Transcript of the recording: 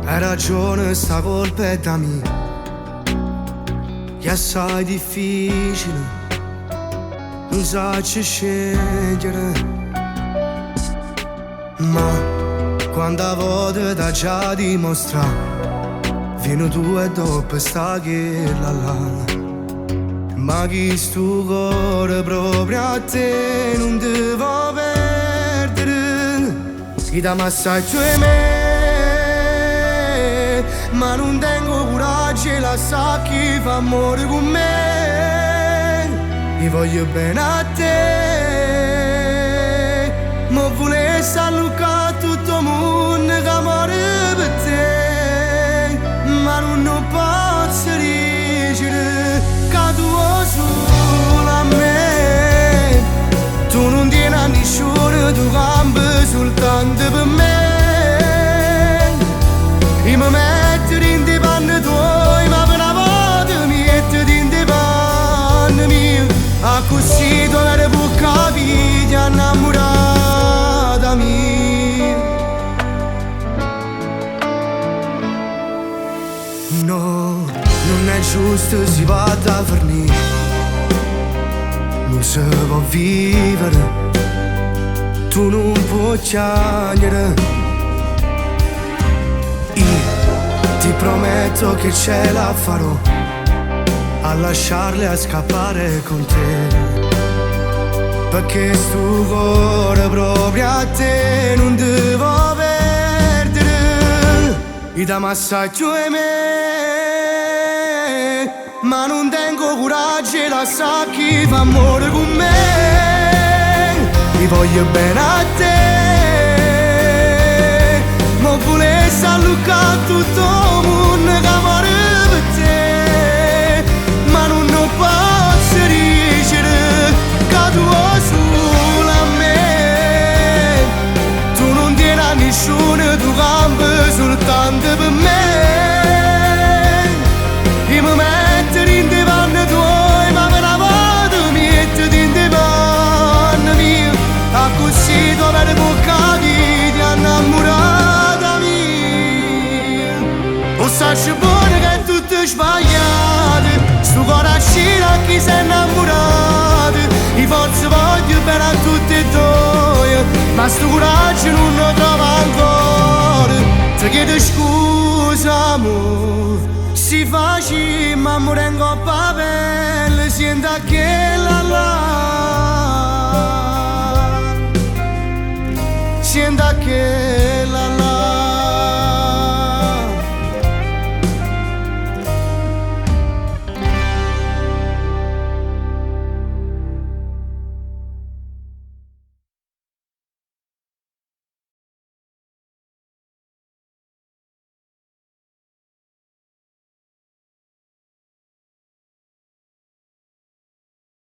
Hai ragione, sta colpa è da me. È assai difficile, non saprei scegliere. Ma quando voglio da già dimostrare, vieni tu e dopo sta che là. Ma chi sto cuore proprio a te non devo perdere. Chi da massaggio è me, ma non tengo coraggio e la sa chi fa amore con me. Io voglio bene a te, ma volessi allucare tutto il mondo che muore per te. Ma non posso dicere che tu solo a me. Tu non tieni a nessuno, tu cambi soltanto per me. Io mi metto in dei panni tuoi, ma per una volta mi metto in dei panni miei. A così tu ne puoi capire, innamorata mia. No, non è giusto, si va a fornire. Non si può vivere, tu non puoi piangere. Io ti prometto che ce la farò a lasciarle a scappare con te. Perché sto cuore proprio a te non devo perdere. Io da massaggio è me, ma non tengo coraggio e la sa chi fa amore con me. Io voglio bene a te, ma volessi allucare tutto il mondo che muore per te. Ma non posso dicere che tu solo a me. Tu non tieni a nessuno, tu cambi soltanto per me. Io mi metto in dei panni tuoi, ma per una volta mi metto in dei panni miei. A così tu ne puoi capire, innamorata mia. O sai buono che è tutto sbagliato, sto cuore ascina a chi si è innamorato. Io forse voglio bene a tutti e due, ma sto coraggio non lo trovo ancora. Ti chiedo scusa amore, si faccia ma muore in coppa pelle, senta che la